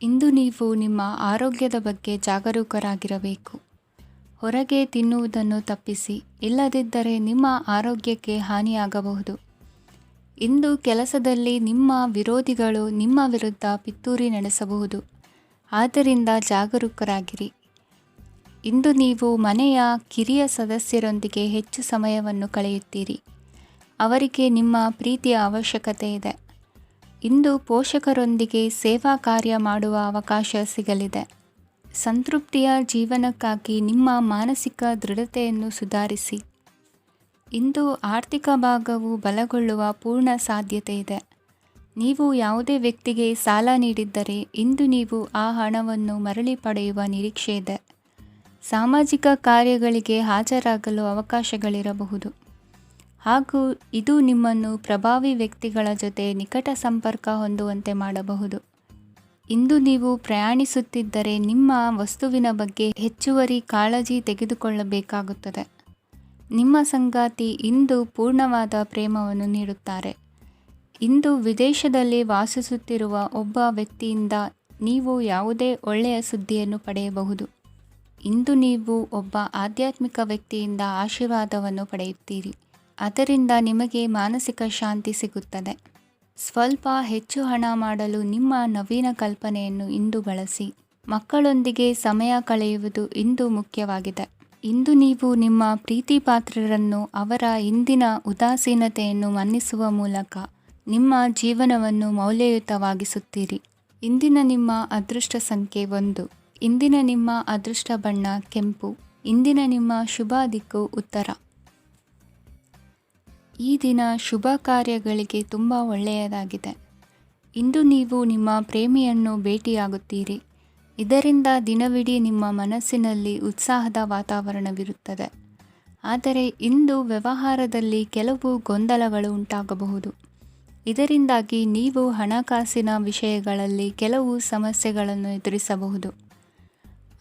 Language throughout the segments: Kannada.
ಇಂದು ನೀವು ನಿಮ್ಮ ಆರೋಗ್ಯದ ಬಗ್ಗೆ ಜಾಗರೂಕರಾಗಿರಬೇಕು. ಹೊರಗೆ ತಿನ್ನುವುದನ್ನು ತಪ್ಪಿಸಿ, ಇಲ್ಲದಿದ್ದರೆ ನಿಮ್ಮ ಆರೋಗ್ಯಕ್ಕೆ ಹಾನಿಯಾಗಬಹುದು. ಇಂದು ಕೆಲಸದಲ್ಲಿ ನಿಮ್ಮ ವಿರೋಧಿಗಳು ನಿಮ್ಮ ವಿರುದ್ಧ ಪಿತೂರಿ ನಡೆಸಬಹುದು. ಆದ್ದರಿಂದ ಜಾಗರೂಕರಾಗಿರಿ. ಇಂದು ನೀವು ಮನೆಯ ಕಿರಿಯ ಸದಸ್ಯರೊಂದಿಗೆ ಹೆಚ್ಚು ಸಮಯವನ್ನು ಕಳೆಯುತ್ತೀರಿ. ಅವರಿಗೆ ನಿಮ್ಮ ಪ್ರೀತಿಯ ಅವಶ್ಯಕತೆ ಇದೆ. ಇಂದು ಪೋಷಕರೊಂದಿಗೆ ಸೇವಾ ಕಾರ್ಯ ಮಾಡುವ ಅವಕಾಶ ಸಿಗಲಿದೆ. ಸಂತೃಪ್ತಿಯ ಜೀವನಕ್ಕಾಗಿ ನಿಮ್ಮ ಮಾನಸಿಕ ದೃಢತೆಯನ್ನು ಸುಧಾರಿಸಿ. ಇಂದು ಆರ್ಥಿಕ ಭಾಗವು ಬಲಗೊಳ್ಳುವ ಪೂರ್ಣ ಸಾಧ್ಯತೆ ಇದೆ. ನೀವು ಯಾವುದೇ ವ್ಯಕ್ತಿಗೆ ಸಾಲ ನೀಡಿದ್ದರೆ ಇಂದು ನೀವು ಆ ಹಣವನ್ನು ಮರಳಿ ಪಡೆಯುವ ನಿರೀಕ್ಷೆ ಇದೆ. ಸಾಮಾಜಿಕ ಕಾರ್ಯಗಳಿಗೆ ಹಾಜರಾಗಲು ಅವಕಾಶಗಳಿರಬಹುದು. ಹಾಗೂ ಇದು ನಿಮ್ಮನ್ನು ಪ್ರಭಾವಿ ವ್ಯಕ್ತಿಗಳ ಜೊತೆ ನಿಕಟ ಸಂಪರ್ಕ ಹೊಂದುವಂತೆ ಮಾಡಬಹುದು. ಇಂದು ನೀವು ಪ್ರಯಾಣಿಸುತ್ತಿದ್ದರೆ ನಿಮ್ಮ ವಸ್ತುವಿನ ಬಗ್ಗೆ ಹೆಚ್ಚುವರಿ ಕಾಳಜಿ ತೆಗೆದುಕೊಳ್ಳಬೇಕಾಗುತ್ತದೆ. ನಿಮ್ಮ ಸಂಗಾತಿ ಇಂದು ಪೂರ್ಣವಾದ ಪ್ರೇಮವನ್ನು ನೀಡುತ್ತಾರೆ. ಇಂದು ವಿದೇಶದಲ್ಲಿ ವಾಸಿಸುತ್ತಿರುವ ಒಬ್ಬ ವ್ಯಕ್ತಿಯಿಂದ ನೀವು ಯಾವುದೇ ಒಳ್ಳೆಯ ಸುದ್ದಿಯನ್ನು ಪಡೆಯಬಹುದು. ಇಂದು ನೀವು ಒಬ್ಬ ಆಧ್ಯಾತ್ಮಿಕ ವ್ಯಕ್ತಿಯಿಂದ ಆಶೀರ್ವಾದವನ್ನು ಪಡೆಯುತ್ತೀರಿ. ಅದರಿಂದ ನಿಮಗೆ ಮಾನಸಿಕ ಶಾಂತಿ ಸಿಗುತ್ತದೆ. ಸ್ವಲ್ಪ ಹೆಚ್ಚು ಹಣ ಮಾಡಲು ನಿಮ್ಮ ನವೀನ ಕಲ್ಪನೆಯನ್ನು ಇಂದು ಬಳಸಿ. ಮಕ್ಕಳೊಂದಿಗೆ ಸಮಯ ಕಳೆಯುವುದು ಇಂದು ಮುಖ್ಯವಾಗಿದೆ. ಇಂದು ನೀವು ನಿಮ್ಮ ಪ್ರೀತಿ ಪಾತ್ರರನ್ನು ಅವರ ಇಂದಿನ ಉದಾಸೀನತೆಯನ್ನು ಮನ್ನಿಸುವ ಮೂಲಕ ನಿಮ್ಮ ಜೀವನವನ್ನು ಮೌಲ್ಯಯುತವಾಗಿಸುತ್ತೀರಿ. ಇಂದಿನ ನಿಮ್ಮ ಅದೃಷ್ಟ ಸಂಖ್ಯೆ 1. ಇಂದಿನ ನಿಮ್ಮ ಅದೃಷ್ಟ ಬಣ್ಣ ಕೆಂಪು. ಇಂದಿನ ನಿಮ್ಮ ಶುಭ ದಿಕ್ಕು ಉತ್ತರ. ಈ ದಿನ ಶುಭ ಕಾರ್ಯಗಳಿಗೆ ತುಂಬ ಒಳ್ಳೆಯದಾಗಿದೆ. ಇಂದು ನೀವು ನಿಮ್ಮ ಪ್ರೇಮಿಯನ್ನು ಭೇಟಿಯಾಗುತ್ತೀರಿ. ಇದರಿಂದ ದಿನವಿಡೀ ನಿಮ್ಮ ಮನಸ್ಸಿನಲ್ಲಿ ಉತ್ಸಾಹದ ವಾತಾವರಣವಿರುತ್ತದೆ. ಆದರೆ ಇಂದು ವ್ಯವಹಾರದಲ್ಲಿ ಕೆಲವು ಗೊಂದಲಗಳು ಉಂಟಾಗಬಹುದು. ಇದರಿಂದಾಗಿ ನೀವು ಹಣಕಾಸಿನ ವಿಷಯಗಳಲ್ಲಿ ಕೆಲವು ಸಮಸ್ಯೆಗಳನ್ನು ಎದುರಿಸಬಹುದು.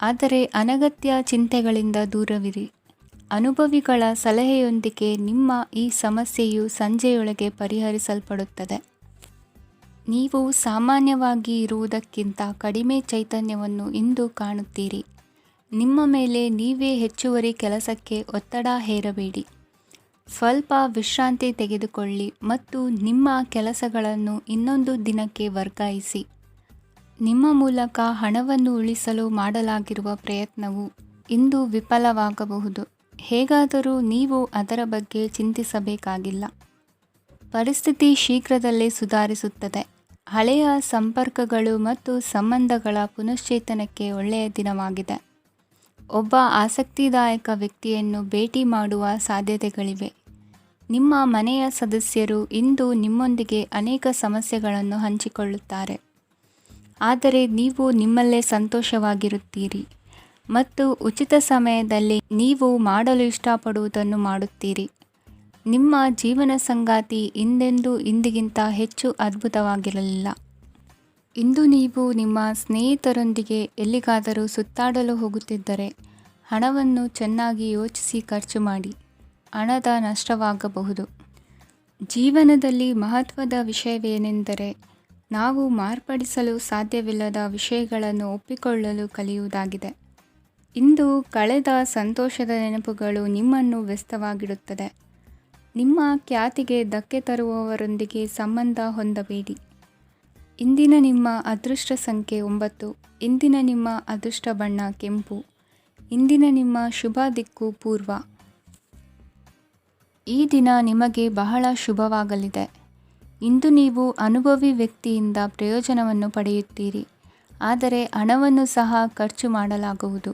ಆದರೆ ಅನಗತ್ಯ ಚಿಂತೆಗಳಿಂದ ದೂರವಿರಿ. ಅನುಭವಿಗಳ ಸಲಹೆಯೊಂದಿಗೆ ನಿಮ್ಮ ಈ ಸಮಸ್ಯೆಯು ಸಂಜೆಯೊಳಗೆ ಪರಿಹರಿಸಲ್ಪಡುತ್ತದೆ. ನೀವು ಸಾಮಾನ್ಯವಾಗಿ ಇರುವುದಕ್ಕಿಂತ ಕಡಿಮೆ ಚೈತನ್ಯವನ್ನು ಇಂದು ಕಾಣುತ್ತೀರಿ. ನಿಮ್ಮ ಮೇಲೆ ನೀವೇ ಹೆಚ್ಚುವರಿ ಕೆಲಸಕ್ಕೆ ಒತ್ತಡ ಹೇರಬೇಡಿ. ಸ್ವಲ್ಪ ವಿಶ್ರಾಂತಿ ತೆಗೆದುಕೊಳ್ಳಿ ಮತ್ತು ನಿಮ್ಮ ಕೆಲಸಗಳನ್ನು ಇನ್ನೊಂದು ದಿನಕ್ಕೆ ವರ್ಗಾಯಿಸಿ. ನಿಮ್ಮ ಮೂಲಕ ಹಣವನ್ನು ಉಳಿಸಲು ಮಾಡಲಾಗಿರುವ ಪ್ರಯತ್ನವು ಇಂದು ವಿಫಲವಾಗಬಹುದು. ಹೇಗಾದರೂ ನೀವು ಅದರ ಬಗ್ಗೆ ಚಿಂತಿಸಬೇಕಾಗಿಲ್ಲ. ಪರಿಸ್ಥಿತಿ ಶೀಘ್ರದಲ್ಲೇ ಸುಧಾರಿಸುತ್ತದೆ. ಹಳೆಯ ಸಂಪರ್ಕಗಳು ಮತ್ತು ಸಂಬಂಧಗಳ ಪುನಶ್ಚೇತನಕ್ಕೆ ಒಳ್ಳೆಯ ದಿನವಾಗಿದೆ. ಒಬ್ಬ ಆಸಕ್ತಿದಾಯಕ ವ್ಯಕ್ತಿಯನ್ನು ಭೇಟಿ ಮಾಡುವ ಸಾಧ್ಯತೆಗಳಿವೆ. ನಿಮ್ಮ ಮನೆಯ ಸದಸ್ಯರು ಇಂದು ನಿಮ್ಮೊಂದಿಗೆ ಅನೇಕ ಸಮಸ್ಯೆಗಳನ್ನು ಹಂಚಿಕೊಳ್ಳುತ್ತಾರೆ. ಆದರೆ ನೀವು ನಿಮ್ಮಲ್ಲೇ ಸಂತೋಷವಾಗಿರುತ್ತೀರಿ ಮತ್ತು ಉಚಿತ ಸಮಯದಲ್ಲಿ ನೀವು ಮಾಡಲು ಇಷ್ಟಪಡುವುದನ್ನು ಮಾಡುತ್ತೀರಿ. ನಿಮ್ಮ ಜೀವನ ಸಂಗಾತಿ ಇಂದೆಂದೂ ಇಂದಿಗಿಂತ ಹೆಚ್ಚು ಅದ್ಭುತವಾಗಿರಲಿಲ್ಲ. ಇಂದು ನೀವು ನಿಮ್ಮ ಸ್ನೇಹಿತರೊಂದಿಗೆ ಎಲ್ಲಿಗಾದರೂ ಸುತ್ತಾಡಲು ಹೋಗುತ್ತಿದ್ದರೆ ಹಣವನ್ನು ಚೆನ್ನಾಗಿ ಯೋಚಿಸಿ ಖರ್ಚು ಮಾಡಿ. ಹಣದ ನಷ್ಟವಾಗಬಹುದು. ಜೀವನದಲ್ಲಿ ಮಹತ್ವದ ವಿಷಯವೇನೆಂದರೆ ನಾವು ಮಾರ್ಪಡಿಸಲು ಸಾಧ್ಯವಿಲ್ಲದ ವಿಷಯಗಳನ್ನು ಒಪ್ಪಿಕೊಳ್ಳಲು ಕಲಿಯುವುದಾಗಿದೆ. ಇಂದು ಕಳೆದ ಸಂತೋಷದ ನೆನಪುಗಳು ನಿಮ್ಮನ್ನು ವ್ಯಸ್ತವಾಗಿಡುತ್ತದೆ. ನಿಮ್ಮ ಖ್ಯಾತಿಗೆ ಧಕ್ಕೆ ತರುವವರೊಂದಿಗೆ ಸಂಬಂಧ ಹೊಂದಬೇಡಿ. ಇಂದಿನ ನಿಮ್ಮ ಅದೃಷ್ಟ ಸಂಖ್ಯೆ 9. ಇಂದಿನ ನಿಮ್ಮ ಅದೃಷ್ಟ ಬಣ್ಣ ಕೆಂಪು. ಇಂದಿನ ನಿಮ್ಮ ಶುಭ ದಿಕ್ಕು ಪೂರ್ವ. ಈ ದಿನ ನಿಮಗೆ ಬಹಳ ಶುಭವಾಗಲಿದೆ. ಇಂದು ನೀವು ಅನುಭವಿ ವ್ಯಕ್ತಿಯಿಂದ ಪ್ರಯೋಜನವನ್ನು ಪಡೆಯುತ್ತೀರಿ. ಆದರೆ ಹಣವನ್ನು ಸಹ ಖರ್ಚು ಮಾಡಲಾಗುವುದು.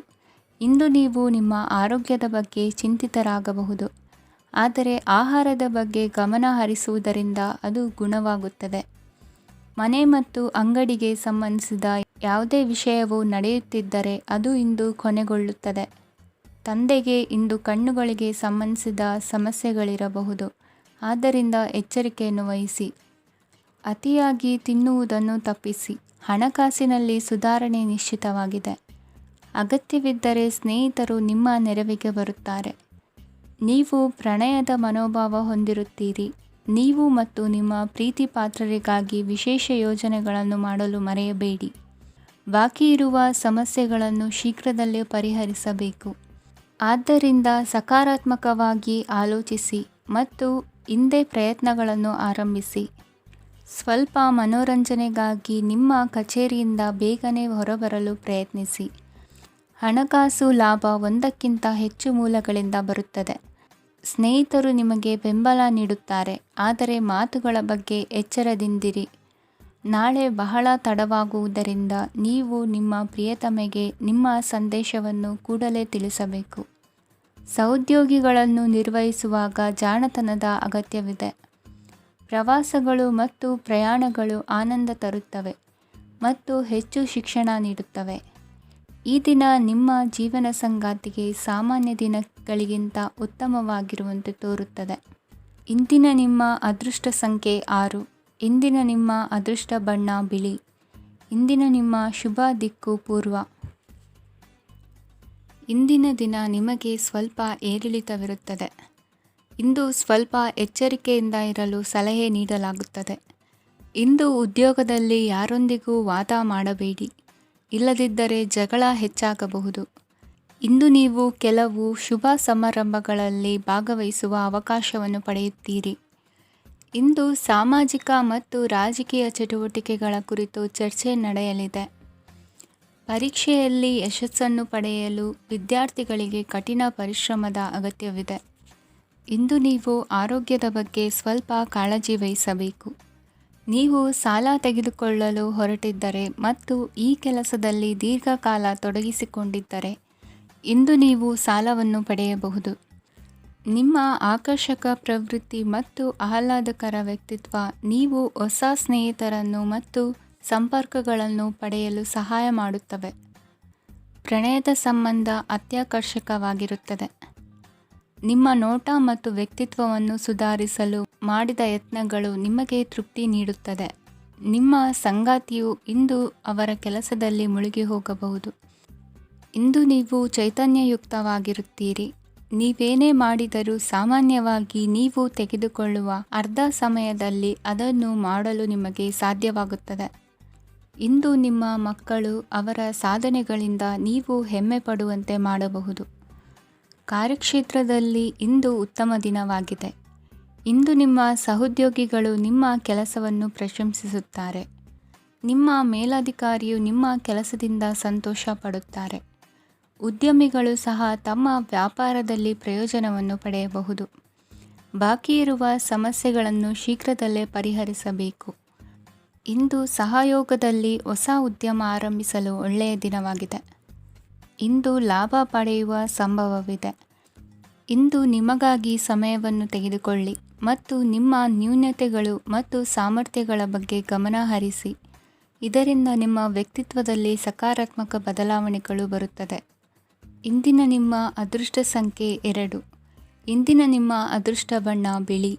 ಇಂದು ನೀವು ನಿಮ್ಮ ಆರೋಗ್ಯದ ಬಗ್ಗೆ ಚಿಂತಿತರಾಗಬಹುದು. ಆದರೆ ಆಹಾರದ ಬಗ್ಗೆ ಗಮನ ಹರಿಸುವುದರಿಂದ ಅದು ಗುಣವಾಗುತ್ತದೆ. ಮನೆ ಮತ್ತು ಅಂಗಡಿಗೆ ಸಂಬಂಧಿಸಿದ ಯಾವುದೇ ವಿಷಯವು ನಡೆಯುತ್ತಿದ್ದರೆ ಅದು ಇಂದು ಕೊನೆಗೊಳ್ಳುತ್ತದೆ. ತಂದೆಗೆ ಇಂದು ಕಣ್ಣುಗಳಿಗೆ ಸಂಬಂಧಿಸಿದ ಸಮಸ್ಯೆಗಳಿರಬಹುದು. ಆದ್ದರಿಂದ ಎಚ್ಚರಿಕೆಯನ್ನು ವಹಿಸಿ. ಅತಿಯಾಗಿ ತಿನ್ನುವುದನ್ನು ತಪ್ಪಿಸಿ. ಹಣಕಾಸಿನಲ್ಲಿ ಸುಧಾರಣೆ ನಿಶ್ಚಿತವಾಗಿದೆ. ಅಗತ್ಯವಿದ್ದರೆ ಸ್ನೇಹಿತರು ನಿಮ್ಮ ನೆರವಿಗೆ ಬರುತ್ತಾರೆ. ನೀವು ಪ್ರಣಯದ ಮನೋಭಾವ ಹೊಂದಿರುತ್ತೀರಿ. ನೀವು ಮತ್ತು ನಿಮ್ಮ ಪ್ರೀತಿ ಪಾತ್ರರಿಗಾಗಿ ವಿಶೇಷ ಯೋಜನೆಗಳನ್ನು ಮಾಡಲು ಮರೆಯಬೇಡಿ. ಬಾಕಿ ಇರುವ ಸಮಸ್ಯೆಗಳನ್ನು ಶೀಘ್ರದಲ್ಲೇ ಪರಿಹರಿಸಬೇಕು. ಆದ್ದರಿಂದ ಸಕಾರಾತ್ಮಕವಾಗಿ ಆಲೋಚಿಸಿ ಮತ್ತು ಇಂದೇ ಪ್ರಯತ್ನಗಳನ್ನು ಆರಂಭಿಸಿ. ಸ್ವಲ್ಪ ಮನೋರಂಜನೆಗಾಗಿ ನಿಮ್ಮ ಕಚೇರಿಯಿಂದ ಬೇಗನೆ ಹೊರಬರಲು ಪ್ರಯತ್ನಿಸಿ. ಹಣಕಾಸು ಲಾಭ ಒಂದಕ್ಕಿಂತ ಹೆಚ್ಚು ಮೂಲಗಳಿಂದ ಬರುತ್ತದೆ. ಸ್ನೇಹಿತರು ನಿಮಗೆ ಬೆಂಬಲ ನೀಡುತ್ತಾರೆ, ಆದರೆ ಮಾತುಗಳ ಬಗ್ಗೆ ಎಚ್ಚರದಿಂದಿರಿ. ನಾಳೆ ಬಹಳ ತಡವಾಗುವುದರಿಂದ ನೀವು ನಿಮ್ಮ ಪ್ರಿಯತಮೆಗೆ ನಿಮ್ಮ ಸಂದೇಶವನ್ನು ಕೂಡಲೇ ತಿಳಿಸಬೇಕು. ಸಹೋದ್ಯೋಗಿಗಳನ್ನು ನಿರ್ವಹಿಸುವಾಗ ಜಾಣತನದ ಅಗತ್ಯವಿದೆ. ಪ್ರವಾಸಗಳು ಮತ್ತು ಪ್ರಯಾಣಗಳು ಆನಂದ ತರುತ್ತವೆ ಮತ್ತು ಹೆಚ್ಚು ಶಿಕ್ಷಣ ನೀಡುತ್ತವೆ. ಈ ದಿನ ನಿಮ್ಮ ಜೀವನ ಸಂಗಾತಿಗೆ ಸಾಮಾನ್ಯ ದಿನಗಳಿಗಿಂತ ಉತ್ತಮವಾಗಿರುವಂತೆ ತೋರುತ್ತದೆ. ಇಂದಿನ ನಿಮ್ಮ ಅದೃಷ್ಟ ಸಂಖ್ಯೆ 6. ಇಂದಿನ ನಿಮ್ಮ ಅದೃಷ್ಟ ಬಣ್ಣ ಬಿಳಿ. ಇಂದಿನ ನಿಮ್ಮ ಶುಭ ದಿಕ್ಕು ಪೂರ್ವ. ಇಂದಿನ ದಿನ ನಿಮಗೆ ಸ್ವಲ್ಪ ಏರಿಳಿತವಿರುತ್ತದೆ. ಇಂದು ಸ್ವಲ್ಪ ಎಚ್ಚರಿಕೆಯಿಂದ ಇರಲು ಸಲಹೆ ನೀಡಲಾಗುತ್ತದೆ. ಇಂದು ಉದ್ಯೋಗದಲ್ಲಿ ಯಾರೊಂದಿಗೂ ವಾದ ಮಾಡಬೇಡಿ, ಇಲ್ಲದಿದ್ದರೆ ಜಗಳ ಹೆಚ್ಚಾಗಬಹುದು. ಇಂದು ನೀವು ಕೆಲವು ಶುಭ ಸಮಾರಂಭಗಳಲ್ಲಿ ಭಾಗವಹಿಸುವ ಅವಕಾಶವನ್ನು ಪಡೆಯುತ್ತೀರಿ. ಇಂದು ಸಾಮಾಜಿಕ ಮತ್ತು ರಾಜಕೀಯ ಚಟುವಟಿಕೆಗಳ ಕುರಿತು ಚರ್ಚೆ ನಡೆಯಲಿದೆ. ಪರೀಕ್ಷೆಯಲ್ಲಿ ಯಶಸ್ಸನ್ನು ಪಡೆಯಲು ವಿದ್ಯಾರ್ಥಿಗಳಿಗೆ ಕಠಿಣ ಪರಿಶ್ರಮದ ಅಗತ್ಯವಿದೆ. ಇಂದು ನೀವು ಆರೋಗ್ಯದ ಬಗ್ಗೆ ಸ್ವಲ್ಪ ಕಾಳಜಿ ವಹಿಸಬೇಕು. ನೀವು ಸಾಲ ತೆಗೆದುಕೊಳ್ಳಲು ಹೊರಟಿದ್ದರೆ ಮತ್ತು ಈ ಕೆಲಸದಲ್ಲಿ ದೀರ್ಘಕಾಲ ತೊಡಗಿಸಿಕೊಂಡಿದ್ದರೆ ಇಂದು ನೀವು ಸಾಲವನ್ನು ಪಡೆಯಬಹುದು. ನಿಮ್ಮ ಆಕರ್ಷಕ ಪ್ರವೃತ್ತಿ ಮತ್ತು ಆಹ್ಲಾದಕರ ವ್ಯಕ್ತಿತ್ವ ನೀವು ಹೊಸ ಸ್ನೇಹಿತರನ್ನು ಮತ್ತು ಸಂಪರ್ಕಗಳನ್ನು ಪಡೆಯಲು ಸಹಾಯ ಮಾಡುತ್ತವೆ. ಪ್ರಣಯದ ಸಂಬಂಧ ಅತ್ಯಾಕರ್ಷಕವಾಗಿರುತ್ತದೆ. ನಿಮ್ಮ ನೋಟ ಮತ್ತು ವ್ಯಕ್ತಿತ್ವವನ್ನು ಸುಧಾರಿಸಲು ಮಾಡಿದ ಯತ್ನಗಳು ನಿಮಗೆ ತೃಪ್ತಿ ನೀಡುತ್ತದೆ. ನಿಮ್ಮ ಸಂಗಾತಿಯು ಇಂದು ಅವರ ಕೆಲಸದಲ್ಲಿ ಮುಳುಗಿ ಹೋಗಬಹುದು. ಇಂದು ನೀವು ಚೈತನ್ಯಯುಕ್ತವಾಗಿರುತ್ತೀರಿ. ನೀವೇನೇ ಮಾಡಿದರೂ ಸಾಮಾನ್ಯವಾಗಿ ನೀವು ತೆಗೆದುಕೊಳ್ಳುವ ಅರ್ಧ ಸಮಯದಲ್ಲಿ ಅದನ್ನು ಮಾಡಲು ನಿಮಗೆ ಸಾಧ್ಯವಾಗುತ್ತದೆ. ಇಂದು ನಿಮ್ಮ ಮಕ್ಕಳು ಅವರ ಸಾಧನೆಗಳಿಂದ ನೀವು ಹೆಮ್ಮೆ ಪಡುವಂತೆ ಮಾಡಬಹುದು. ಕಾರ್ಯಕ್ಷೇತ್ರದಲ್ಲಿ ಇಂದು ಉತ್ತಮ ದಿನವಾಗಿದೆ. ಇಂದು ನಿಮ್ಮ ಸಹೋದ್ಯೋಗಿಗಳು ನಿಮ್ಮ ಕೆಲಸವನ್ನು ಪ್ರಶಂಸಿಸುತ್ತಾರೆ. ನಿಮ್ಮ ಮೇಲಧಿಕಾರಿಯು ನಿಮ್ಮ ಕೆಲಸದಿಂದ ಸಂತೋಷ ಪಡುತ್ತಾರೆ. ಉದ್ಯಮಿಗಳು ಸಹ ತಮ್ಮ ವ್ಯಾಪಾರದಲ್ಲಿ ಪ್ರಯೋಜನವನ್ನು ಪಡೆಯಬಹುದು. ಬಾಕಿ ಇರುವ ಸಮಸ್ಯೆಗಳನ್ನು ಶೀಘ್ರದಲ್ಲೇ ಪರಿಹರಿಸಬೇಕು. ಇಂದು ಸಹಯೋಗದಲ್ಲಿ ಹೊಸ ಉದ್ಯಮ ಆರಂಭಿಸಲು ಒಳ್ಳೆಯ ದಿನವಾಗಿದೆ. ಇಂದು ಲಾಭ ಪಡೆಯುವ ಸಂಭವವಿದೆ. ಇಂದು ನಿಮಗಾಗಿ ಸಮಯವನ್ನು ತೆಗೆದುಕೊಳ್ಳಿ ಮತ್ತು ನಿಮ್ಮ ನ್ಯೂನತೆಗಳು ಮತ್ತು ಸಾಮರ್ಥ್ಯಗಳ ಬಗ್ಗೆ ಗಮನ ಹರಿಸಿ. ಇದರಿಂದ ನಿಮ್ಮ ವ್ಯಕ್ತಿತ್ವದಲ್ಲಿ ಸಕಾರಾತ್ಮಕ ಬದಲಾವಣೆಗಳು ಬರುತ್ತದೆ. ಇಂದಿನ ನಿಮ್ಮ ಅದೃಷ್ಟ ಸಂಖ್ಯೆ 2. ಇಂದಿನ ನಿಮ್ಮ ಅದೃಷ್ಟ ಬಣ್ಣ ಬಿಳಿ.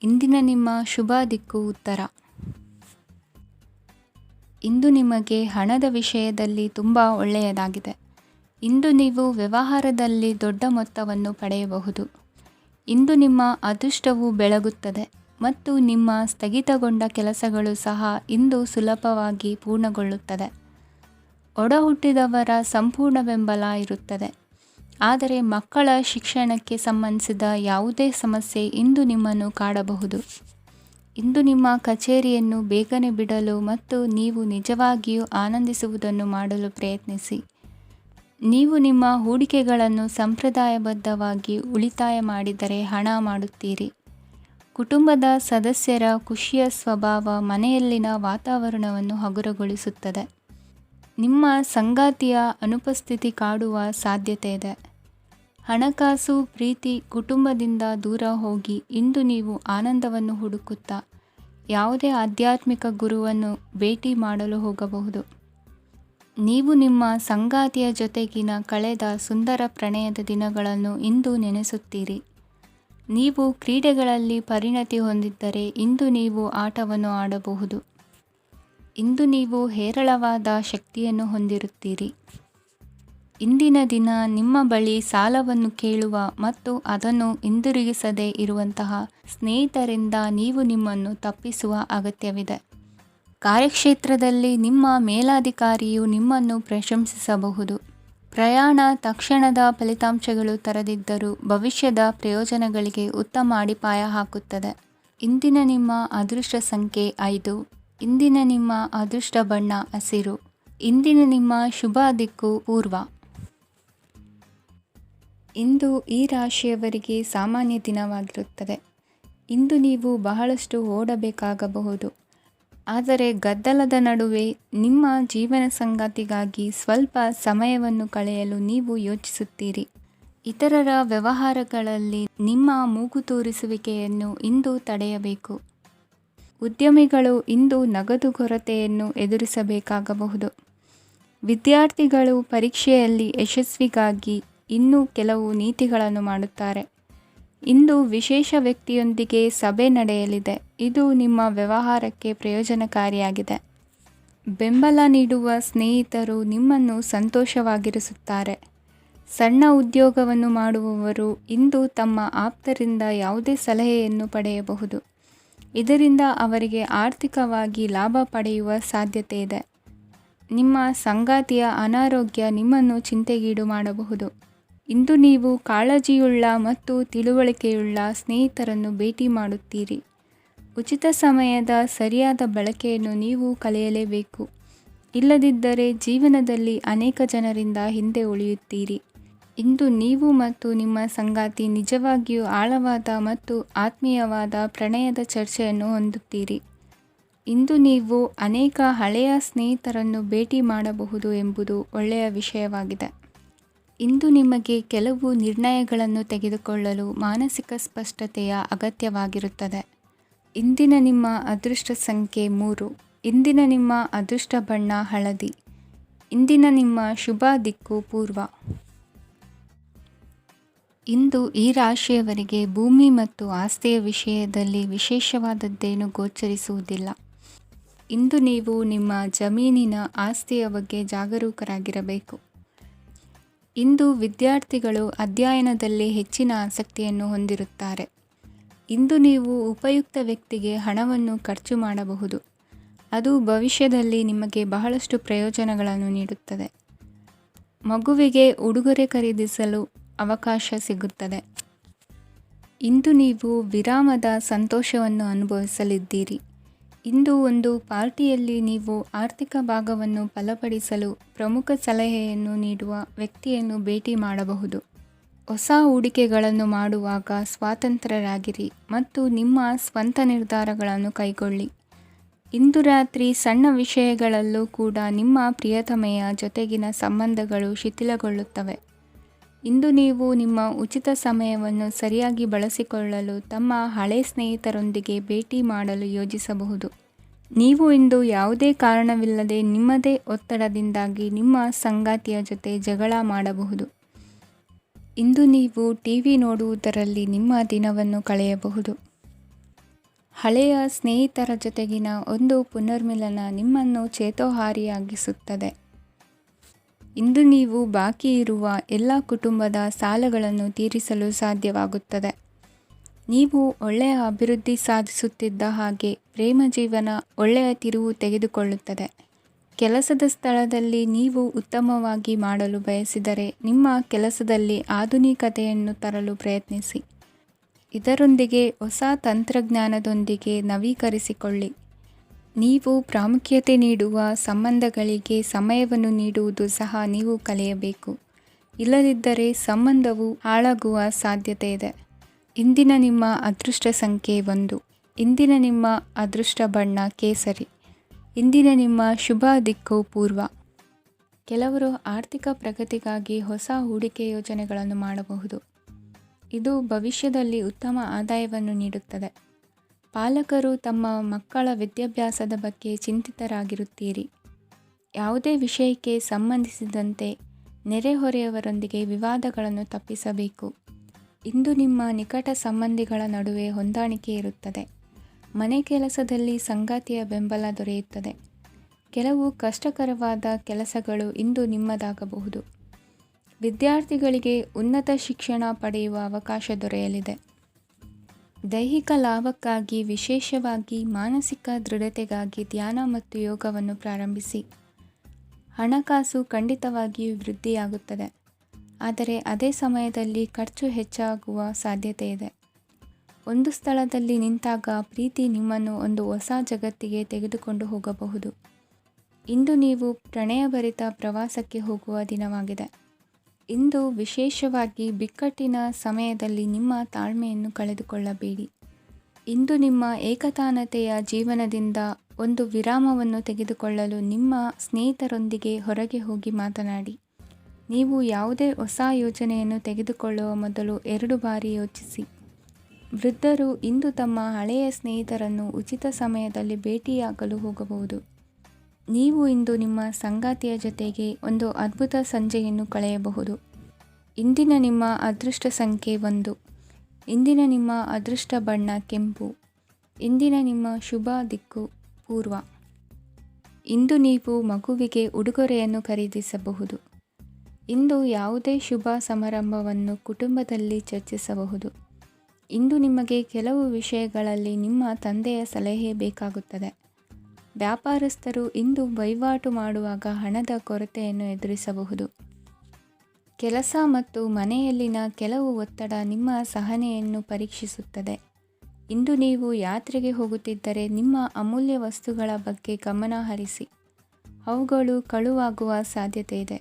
ಇಂದಿನ ನಿಮ್ಮ ಶುಭ ದಿಕ್ಕು ಉತ್ತರ. ಇಂದು ನಿಮಗೆ ಹಣದ ವಿಷಯದಲ್ಲಿ ತುಂಬ ಒಳ್ಳೆಯದಾಗಿದೆ. ಇಂದು ನೀವು ವ್ಯವಹಾರದಲ್ಲಿ ದೊಡ್ಡ ಮೊತ್ತವನ್ನು ಪಡೆಯಬಹುದು. ಇಂದು ನಿಮ್ಮ ಅದೃಷ್ಟವು ಬೆಳಗುತ್ತದೆ ಮತ್ತು ನಿಮ್ಮ ಸ್ಥಗಿತಗೊಂಡ ಕೆಲಸಗಳು ಸಹ ಇಂದು ಸುಲಭವಾಗಿ ಪೂರ್ಣಗೊಳ್ಳುತ್ತದೆ. ಒಡಹುಟ್ಟಿದವರ ಸಂಪೂರ್ಣ ಬೆಂಬಲ ಇರುತ್ತದೆ. ಆದರೆ ಮಕ್ಕಳ ಶಿಕ್ಷಣಕ್ಕೆ ಸಂಬಂಧಿಸಿದ ಯಾವುದೇ ಸಮಸ್ಯೆ ಇಂದು ನಿಮ್ಮನ್ನು ಕಾಡಬಹುದು. ಇಂದು ನಿಮ್ಮ ಕಚೇರಿಯನ್ನು ಬೇಗನೆ ಬಿಡಲು ಮತ್ತು ನೀವು ನಿಜವಾಗಿಯೂ ಆನಂದಿಸುವುದನ್ನು ಮಾಡಲು ಪ್ರಯತ್ನಿಸಿ. ನೀವು ನಿಮ್ಮ ಹೂಡಿಕೆಗಳನ್ನು ಸಂಪ್ರದಾಯಬದ್ಧವಾಗಿ ಉಳಿತಾಯ ಮಾಡಿದರೆ ಹಣ ಮಾಡುತ್ತೀರಿ. ಕುಟುಂಬದ ಸದಸ್ಯರ ಖುಷಿಯ ಸ್ವಭಾವ ಮನೆಯಲ್ಲಿನ ವಾತಾವರಣವನ್ನು ಹಗುರಗೊಳಿಸುತ್ತದೆ. ನಿಮ್ಮ ಸಂಗಾತಿಯ ಅನುಪಸ್ಥಿತಿ ಕಾಡುವ ಸಾಧ್ಯತೆ ಇದೆ. ಹಣಕಾಸು, ಪ್ರೀತಿ, ಕುಟುಂಬದಿಂದ ದೂರ ಹೋಗಿ ಇಂದು ನೀವು ಆನಂದವನ್ನು ಹುಡುಕುತ್ತಾ ಯಾವುದೇ ಆಧ್ಯಾತ್ಮಿಕ ಗುರುವನ್ನು ಭೇಟಿ ಮಾಡಲು ಹೋಗಬಹುದು. ನೀವು ನಿಮ್ಮ ಸಂಗಾತಿಯ ಜೊತೆಗಿನ ಕಳೆದ ಸುಂದರ ಪ್ರಣಯದ ದಿನಗಳನ್ನು ಇಂದು ನೆನೆಸುತ್ತೀರಿ. ನೀವು ಕ್ರೀಡೆಗಳಲ್ಲಿ ಪರಿಣತಿ ಹೊಂದಿದ್ದರೆ ಇಂದು ನೀವು ಆಟವನ್ನು ಆಡಬಹುದು. ಇಂದು ನೀವು ಹೇರಳವಾದ ಶಕ್ತಿಯನ್ನು ಹೊಂದಿರುತ್ತೀರಿ. ಇಂದಿನ ದಿನ ನಿಮ್ಮ ಬಳಿ ಸಾಲವನ್ನು ಕೇಳುವ ಮತ್ತು ಅದನ್ನು ಹಿಂದಿರುಗಿಸದೇ ಇರುವಂತಹ ಸ್ನೇಹಿತರಿಂದ ನೀವು ನಿಮ್ಮನ್ನು ತಪ್ಪಿಸುವ ಅಗತ್ಯವಿದೆ. ಕಾರ್ಯಕ್ಷೇತ್ರದಲ್ಲಿ ನಿಮ್ಮ ಮೇಲಾಧಿಕಾರಿಯು ನಿಮ್ಮನ್ನು ಪ್ರಶಂಸಿಸಬಹುದು. ಪ್ರಯಾಣ ತಕ್ಷಣದ ಫಲಿತಾಂಶಗಳು ತರದಿದ್ದರೂ ಭವಿಷ್ಯದ ಪ್ರಯೋಜನಗಳಿಗೆ ಉತ್ತಮ ಅಡಿಪಾಯ ಹಾಕುತ್ತದೆ. ಇಂದಿನ ನಿಮ್ಮ ಅದೃಷ್ಟ ಸಂಖ್ಯೆ 5. ಇಂದಿನ ನಿಮ್ಮ ಅದೃಷ್ಟ ಬಣ್ಣ ಹಸಿರು. ಇಂದಿನ ನಿಮ್ಮ ಶುಭ ದಿಕ್ಕು ಪೂರ್ವ. ಇಂದು ಈ ರಾಶಿಯವರಿಗೆ ಸಾಮಾನ್ಯ ದಿನವಾಗಿರುತ್ತದೆ. ಇಂದು ನೀವು ಬಹಳಷ್ಟು ಓಡಬೇಕಾಗಬಹುದು. ಆದರೆ ಗದ್ದಲದ ನಡುವೆ ನಿಮ್ಮ ಜೀವನ ಸಂಗಾತಿಗಾಗಿ ಸ್ವಲ್ಪ ಸಮಯವನ್ನು ಕಳೆಯಲು ನೀವು ಯೋಚಿಸುತ್ತೀರಿ. ಇತರರ ವ್ಯವಹಾರಗಳಲ್ಲಿ ನಿಮ್ಮ ಮೂಗು ತೂರಿಸುವಿಕೆಯನ್ನು ಇಂದು ತಡೆಯಬೇಕು. ಉದ್ಯಮಿಗಳು ಇಂದು ನಗದು ಕೊರತೆಯನ್ನು ಎದುರಿಸಬೇಕಾಗಬಹುದು. ವಿದ್ಯಾರ್ಥಿಗಳು ಪರೀಕ್ಷೆಯಲ್ಲಿ ಯಶಸ್ವಿಗಾಗಿ ಇನ್ನೂ ಕೆಲವು ನೀತಿಗಳನ್ನು ಮಾಡುತ್ತಾರೆ. ಇಂದು ವಿಶೇಷ ವ್ಯಕ್ತಿಯೊಂದಿಗೆ ಸಭೆ ನಡೆಯಲಿದೆ. ಇದು ನಿಮ್ಮ ವ್ಯವಹಾರಕ್ಕೆ ಪ್ರಯೋಜನಕಾರಿಯಾಗಿದೆ. ಬೆಂಬಲ ನೀಡುವ ಸ್ನೇಹಿತರು ನಿಮ್ಮನ್ನು ಸಂತೋಷವಾಗಿರಿಸುತ್ತಾರೆ. ಸಣ್ಣ ಉದ್ಯೋಗವನ್ನು ಮಾಡುವವರು ಇಂದು ತಮ್ಮ ಆಪ್ತರಿಂದ ಯಾವುದೇ ಸಲಹೆಯನ್ನು ಪಡೆಯಬಹುದು. ಇದರಿಂದ ಅವರಿಗೆ ಆರ್ಥಿಕವಾಗಿ ಲಾಭ ಪಡೆಯುವ ಸಾಧ್ಯತೆ ಇದೆ. ನಿಮ್ಮ ಸಂಗಾತಿಯ ಅನಾರೋಗ್ಯ ನಿಮ್ಮನ್ನು ಚಿಂತೆಗೀಡು ಮಾಡಬಹುದು. ಇಂದು ನೀವು ಕಾಳಜಿಯುಳ್ಳ ಮತ್ತು ತಿಳುವಳಿಕೆಯುಳ್ಳ ಸ್ನೇಹಿತರನ್ನು ಭೇಟಿ ಮಾಡುತ್ತೀರಿ. ಉಚಿತ ಸಮಯದ ಸರಿಯಾದ ಬಳಕೆಯನ್ನು ನೀವು ಕಲಿಯಲೇಬೇಕು. ಇಲ್ಲದಿದ್ದರೆ ಜೀವನದಲ್ಲಿ ಅನೇಕ ಜನರಿಂದ ಹಿಂದೆ ಉಳಿಯುತ್ತೀರಿ. ಇಂದು ನೀವು ಮತ್ತು ನಿಮ್ಮ ಸಂಗಾತಿ ನಿಜವಾಗಿಯೂ ಆಳವಾದ ಮತ್ತು ಆತ್ಮೀಯವಾದ ಪ್ರಣಯದ ಚರ್ಚೆಯನ್ನು ಹೊಂದುತ್ತೀರಿ. ಇಂದು ನೀವು ಅನೇಕ ಹಳೆಯ ಸ್ನೇಹಿತರನ್ನು ಭೇಟಿ ಮಾಡಬಹುದು ಎಂಬುದು ಒಳ್ಳೆಯ ವಿಷಯವಾಗಿದೆ. ಇಂದು ನಿಮಗೆ ಕೆಲವು ನಿರ್ಣಯಗಳನ್ನು ತೆಗೆದುಕೊಳ್ಳಲು ಮಾನಸಿಕ ಸ್ಪಷ್ಟತೆಯ ಅಗತ್ಯವಾಗಿರುತ್ತದೆ. ಇಂದಿನ ನಿಮ್ಮ ಅದೃಷ್ಟ ಸಂಖ್ಯೆ 3. ಇಂದಿನ ನಿಮ್ಮ ಅದೃಷ್ಟ ಬಣ್ಣ ಹಳದಿ. ಇಂದಿನ ನಿಮ್ಮ ಶುಭ ದಿಕ್ಕು ಪೂರ್ವ. ಇಂದು ಈ ರಾಶಿಯವರಿಗೆ ಭೂಮಿ ಮತ್ತು ಆಸ್ತಿಯ ವಿಷಯದಲ್ಲಿ ವಿಶೇಷವಾದದ್ದೇನು ಗೋಚರಿಸುವುದಿಲ್ಲ. ಇಂದು ನೀವು ನಿಮ್ಮ ಜಮೀನಿನ ಆಸ್ತಿಯ ಬಗ್ಗೆ ಜಾಗರೂಕರಾಗಿರಬೇಕು. ಇಂದು ವಿದ್ಯಾರ್ಥಿಗಳು ಅಧ್ಯಯನದಲ್ಲಿ ಹೆಚ್ಚಿನ ಆಸಕ್ತಿಯನ್ನು ಹೊಂದಿರುತ್ತಾರೆ. ಇಂದು ನೀವು ಉಪಯುಕ್ತ ವ್ಯಕ್ತಿಗೆ ಹಣವನ್ನು ಖರ್ಚು ಮಾಡಬಹುದು. ಅದು ಭವಿಷ್ಯದಲ್ಲಿ ನಿಮಗೆ ಬಹಳಷ್ಟು ಪ್ರಯೋಜನಗಳನ್ನು ನೀಡುತ್ತದೆ. ಮಗುವಿಗೆ ಉಡುಗೊರೆ ಖರೀದಿಸಲು ಅವಕಾಶ ಸಿಗುತ್ತದೆ. ಇಂದು ನೀವು ವಿರಾಮದ ಸಂತೋಷವನ್ನು ಅನುಭವಿಸಲಿದ್ದೀರಿ. ಇಂದು ಒಂದು ಪಾರ್ಟಿಯಲ್ಲಿ ನೀವು ಆರ್ಥಿಕ ಭಾಗವನ್ನು ಬಲಪಡಿಸಲು ಪ್ರಮುಖ ಸಲಹೆಯನ್ನು ನೀಡುವ ವ್ಯಕ್ತಿಯನ್ನು ಭೇಟಿ ಮಾಡಬಹುದು. ಹೊಸ ಹೂಡಿಕೆಗಳನ್ನು ಮಾಡುವಾಗ ಸ್ವತಂತ್ರರಾಗಿರಿ ಮತ್ತು ನಿಮ್ಮ ಸ್ವಂತ ನಿರ್ಧಾರಗಳನ್ನು ಕೈಗೊಳ್ಳಿ. ಇಂದು ರಾತ್ರಿ ಸಣ್ಣ ವಿಷಯಗಳಲ್ಲೂ ಕೂಡ ನಿಮ್ಮ ಪ್ರಿಯತಮೆಯ ಜೊತೆಗಿನ ಸಂಬಂಧಗಳು ಶಿಥಿಲಗೊಳ್ಳುತ್ತವೆ. ಇಂದು ನೀವು ನಿಮ್ಮ ಉಚಿತ ಸಮಯವನ್ನು ಸರಿಯಾಗಿ ಬಳಸಿಕೊಳ್ಳಲು ತಮ್ಮ ಹಳೆ ಸ್ನೇಹಿತರೊಂದಿಗೆ ಭೇಟಿ ಮಾಡಲು ಯೋಜಿಸಬಹುದು. ನೀವು ಇಂದು ಯಾವುದೇ ಕಾರಣವಿಲ್ಲದೆ ನಿಮ್ಮದೇ ಒತ್ತಡದಿಂದಾಗಿ ನಿಮ್ಮ ಸಂಗಾತಿಯ ಜೊತೆ ಜಗಳ ಮಾಡಬಹುದು. ಇಂದು ನೀವು ಟಿವಿ ನೋಡುವುದರಲ್ಲಿ ನಿಮ್ಮ ದಿನವನ್ನು ಕಳೆಯಬಹುದು. ಹಳೆಯ ಸ್ನೇಹಿತರ ಜೊತೆಗಿನ ಒಂದು ಪುನರ್ಮಿಲನ ನಿಮ್ಮನ್ನು ಚೇತೋಹಾರಿಯಾಗಿಸುತ್ತದೆ. ಇಂದು ನೀವು ಬಾಕಿ ಇರುವ ಎಲ್ಲ ಕುಟುಂಬದ ಸಾಲಗಳನ್ನು ತೀರಿಸಲು ಸಾಧ್ಯವಾಗುತ್ತದೆ. ನೀವು ಒಳ್ಳೆಯ ಅಭಿವೃದ್ಧಿ ಸಾಧಿಸುತ್ತಿದ್ದ ಹಾಗೆ ಪ್ರೇಮ ಜೀವನ ಒಳ್ಳೆಯ ತಿರುವು ತೆಗೆದುಕೊಳ್ಳುತ್ತದೆ. ಕೆಲಸದ ಸ್ಥಳದಲ್ಲಿ ನೀವು ಉತ್ತಮವಾಗಿ ಮಾಡಲು ಬಯಸಿದರೆ ನಿಮ್ಮ ಕೆಲಸದಲ್ಲಿ ಆಧುನಿಕತೆಯನ್ನು ತರಲು ಪ್ರಯತ್ನಿಸಿ. ಇದರೊಂದಿಗೆ ಹೊಸ ತಂತ್ರಜ್ಞಾನದೊಂದಿಗೆ ನವೀಕರಿಸಿಕೊಳ್ಳಿ. ನೀವು ಪ್ರಾಮುಖ್ಯತೆ ನೀಡುವ ಸಂಬಂಧಗಳಿಗೆ ಸಮಯವನ್ನು ನೀಡುವುದು ಸಹ ನೀವು ಕಲಿಯಬೇಕು. ಇಲ್ಲದಿದ್ದರೆ ಸಂಬಂಧವು ಹಾಳಾಗುವ ಸಾಧ್ಯತೆ ಇದೆ. ಇಂದಿನ ನಿಮ್ಮ ಅದೃಷ್ಟ ಸಂಖ್ಯೆ 1. ಇಂದಿನ ನಿಮ್ಮ ಅದೃಷ್ಟ ಬಣ್ಣ ಕೇಸರಿ. ಇಂದಿನ ನಿಮ್ಮ ಶುಭ ದಿಕ್ಕು ಪೂರ್ವ. ಕೆಲವರು ಆರ್ಥಿಕ ಪ್ರಗತಿಗಾಗಿ ಹೊಸ ಹೂಡಿಕೆ ಯೋಜನೆಗಳನ್ನು ಮಾಡಬಹುದು. ಇದು ಭವಿಷ್ಯದಲ್ಲಿ ಉತ್ತಮ ಆದಾಯವನ್ನು ನೀಡುತ್ತದೆ. ಪಾಲಕರು ತಮ್ಮ ಮಕ್ಕಳ ವಿದ್ಯಾಭ್ಯಾಸದ ಬಗ್ಗೆ ಚಿಂತಿತರಾಗಿರುತ್ತೀರಿ. ಯಾವುದೇ ವಿಷಯಕ್ಕೆ ಸಂಬಂಧಿಸಿದಂತೆ ನೆರೆಹೊರೆಯವರೊಂದಿಗೆ ವಿವಾದಗಳನ್ನು ತಪ್ಪಿಸಬೇಕು. ಇಂದು ನಿಮ್ಮ ನಿಕಟ ಸಂಬಂಧಿಗಳ ನಡುವೆ ಹೊಂದಾಣಿಕೆ ಇರುತ್ತದೆ. ಮನೆ ಕೆಲಸದಲ್ಲಿ ಸಂಗಾತಿಯ ಬೆಂಬಲ ದೊರೆಯುತ್ತದೆ. ಕೆಲವು ಕಷ್ಟಕರವಾದ ಕೆಲಸಗಳು ಇಂದು ನಿಮ್ಮದಾಗಬಹುದು. ವಿದ್ಯಾರ್ಥಿಗಳಿಗೆ ಉನ್ನತ ಶಿಕ್ಷಣ ಪಡೆಯುವ ಅವಕಾಶ ದೊರೆಯಲಿದೆ. ದೈಹಿಕ ಲಾಭಕ್ಕಾಗಿ, ವಿಶೇಷವಾಗಿ ಮಾನಸಿಕ ದೃಢತೆಗಾಗಿ ಧ್ಯಾನ ಮತ್ತು ಯೋಗವನ್ನು ಪ್ರಾರಂಭಿಸಿ. ಹಣಕಾಸು ಖಂಡಿತವಾಗಿಯೂ ವೃದ್ಧಿಯಾಗುತ್ತದೆ, ಆದರೆ ಅದೇ ಸಮಯದಲ್ಲಿ ಖರ್ಚು ಹೆಚ್ಚಾಗುವ ಸಾಧ್ಯತೆ ಇದೆ. ಒಂದು ಸ್ಥಳದಲ್ಲಿ ನಿಂತಾಗ ಪ್ರೀತಿ ನಿಮ್ಮನ್ನು ಒಂದು ಹೊಸ ಜಗತ್ತಿಗೆ ತೆಗೆದುಕೊಂಡು ಹೋಗಬಹುದು. ಇಂದು ನೀವು ಪ್ರಣಯಭರಿತ ಪ್ರವಾಸಕ್ಕೆ ಹೋಗುವ ದಿನವಾಗಿದೆ. ಇಂದು ವಿಶೇಷವಾಗಿ ಬಿಕ್ಕಟ್ಟಿನ ಸಮಯದಲ್ಲಿ ನಿಮ್ಮ ತಾಳ್ಮೆಯನ್ನು ಕಳೆದುಕೊಳ್ಳಬೇಡಿ. ಇಂದು ನಿಮ್ಮ ಏಕತಾನತೆಯ ಜೀವನದಿಂದ ಒಂದು ವಿರಾಮವನ್ನು ತೆಗೆದುಕೊಳ್ಳಲು ನಿಮ್ಮ ಸ್ನೇಹಿತರೊಂದಿಗೆ ಹೊರಗೆ ಹೋಗಿ ಮಾತನಾಡಿ. ನೀವು ಯಾವುದೇ ಹೊಸ ಯೋಜನೆಯನ್ನು ತೆಗೆದುಕೊಳ್ಳುವ ಮೊದಲು 2 ಬಾರಿ ಯೋಚಿಸಿ. ವೃದ್ಧರು ಇಂದು ತಮ್ಮ ಹಳೆಯ ಸ್ನೇಹಿತರನ್ನು ಉಚಿತ ಸಮಯದಲ್ಲಿ ಭೇಟಿಯಾಗಲು ಹೋಗಬಹುದು. ನೀವು ಇಂದು ನಿಮ್ಮ ಸಂಗಾತಿಯ ಜೊತೆಗೆ ಒಂದು ಅದ್ಭುತ ಸಂಜೆಯನ್ನು ಕಳೆಯಬಹುದು. ಇಂದಿನ ನಿಮ್ಮ ಅದೃಷ್ಟ ಸಂಖ್ಯೆ 1. ಇಂದಿನ ನಿಮ್ಮ ಅದೃಷ್ಟ ಬಣ್ಣ ಕೆಂಪು. ಇಂದಿನ ನಿಮ್ಮ ಶುಭ ದಿಕ್ಕು ಪೂರ್ವ. ಇಂದು ನೀವು ಮಗುವಿಗೆ ಉಡುಗೊರೆಯನ್ನು ಖರೀದಿಸಬಹುದು. ಇಂದು ಯಾವುದೇ ಶುಭ ಸಮಾರಂಭವನ್ನು ಕುಟುಂಬದಲ್ಲಿ ಚರ್ಚಿಸಬಹುದು. ಇಂದು ನಿಮಗೆ ಕೆಲವು ವಿಷಯಗಳಲ್ಲಿ ನಿಮ್ಮ ತಂದೆಯ ಸಲಹೆ ಬೇಕಾಗುತ್ತದೆ. ವ್ಯಾಪಾರಸ್ಥರು ಇಂದು ವಹಿವಾಟು ಮಾಡುವಾಗ ಹಣದ ಕೊರತೆಯನ್ನು ಎದುರಿಸಬಹುದು. ಕೆಲಸ ಮತ್ತು ಮನೆಯಲ್ಲಿನ ಕೆಲವು ಒತ್ತಡ ನಿಮ್ಮ ಸಹನೆಯನ್ನು ಪರೀಕ್ಷಿಸುತ್ತದೆ. ಇಂದು ನೀವು ಯಾತ್ರೆಗೆ ಹೋಗುತ್ತಿದ್ದರೆ ನಿಮ್ಮ ಅಮೂಲ್ಯ ವಸ್ತುಗಳ ಬಗ್ಗೆ ಗಮನ ಹರಿಸಿ. ಅವುಗಳು ಕಳುವಾಗುವ ಸಾಧ್ಯತೆ ಇದೆ.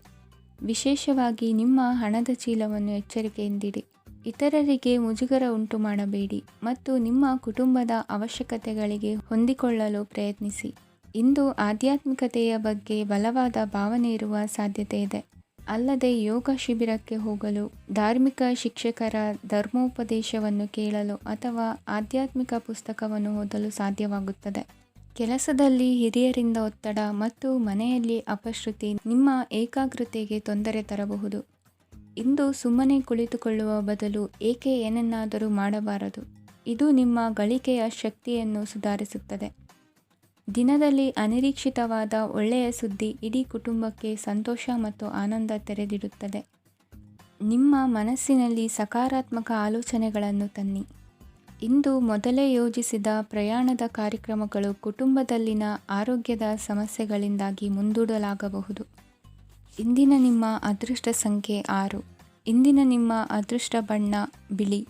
ವಿಶೇಷವಾಗಿ ನಿಮ್ಮ ಹಣದ ಚೀಲವನ್ನು ಎಚ್ಚರಿಕೆಯಿಂದಿಡಿ. ಇತರರಿಗೆ ಮುಜುಗರ ಉಂಟು ಮಾಡಬೇಡಿ ಮತ್ತು ನಿಮ್ಮ ಕುಟುಂಬದ ಅವಶ್ಯಕತೆಗಳಿಗೆ ಹೊಂದಿಕೊಳ್ಳಲು ಪ್ರಯತ್ನಿಸಿ. ಇಂದು ಆಧ್ಯಾತ್ಮಿಕತೆಯ ಬಗ್ಗೆ ಬಲವಾದ ಭಾವನೆ ಇರುವ ಸಾಧ್ಯತೆ ಇದೆ. ಅಲ್ಲದೆ ಯೋಗ ಶಿಬಿರಕ್ಕೆ ಹೋಗಲು, ಧಾರ್ಮಿಕ ಶಿಕ್ಷಕರ ಧರ್ಮೋಪದೇಶವನ್ನು ಕೇಳಲು ಅಥವಾ ಆಧ್ಯಾತ್ಮಿಕ ಪುಸ್ತಕವನ್ನು ಓದಲು ಸಾಧ್ಯವಾಗುತ್ತದೆ. ಕೆಲಸದಲ್ಲಿ ಹಿರಿಯರಿಂದ ಒತ್ತಡ ಮತ್ತು ಮನೆಯಲ್ಲಿ ಅಪಶ್ರುತಿ ನಿಮ್ಮ ಏಕಾಗ್ರತೆಗೆ ತೊಂದರೆ ತರಬಹುದು. ಇಂದು ಸುಮ್ಮನೆ ಕುಳಿತುಕೊಳ್ಳುವ ಬದಲು ಏಕೆ ಏನನ್ನಾದರೂ ಮಾಡಬಾರದು. ಇದು ನಿಮ್ಮ ಗಳಿಕೆಯ ಶಕ್ತಿಯನ್ನು ಸುಧಾರಿಸುತ್ತದೆ. ದಿನದಲ್ಲಿ ಅನಿರೀಕ್ಷಿತವಾದ ಒಳ್ಳೆಯ ಸುದ್ದಿ ಇಡೀ ಕುಟುಂಬಕ್ಕೆ ಸಂತೋಷ ಮತ್ತು ಆನಂದ ತೆರೆದಿಡುತ್ತದೆ. ನಿಮ್ಮ ಮನಸ್ಸಿನಲ್ಲಿ ಸಕಾರಾತ್ಮಕ ಆಲೋಚನೆಗಳನ್ನು ತನ್ನಿ. ಇಂದು ಮೊದಲೇ ಯೋಜಿಸಿದ ಪ್ರಯಾಣದ ಕಾರ್ಯಕ್ರಮಗಳು ಕುಟುಂಬದಲ್ಲಿನ ಆರೋಗ್ಯದ ಸಮಸ್ಯೆಗಳಿಂದಾಗಿ ಮುಂದೂಡಲಾಗಬಹುದು. ಇಂದಿನ ನಿಮ್ಮ ಅದೃಷ್ಟ ಸಂಖ್ಯೆ 6. ಇಂದಿನ ನಿಮ್ಮ ಅದೃಷ್ಟ ಬಣ್ಣ ಬಿಳಿ.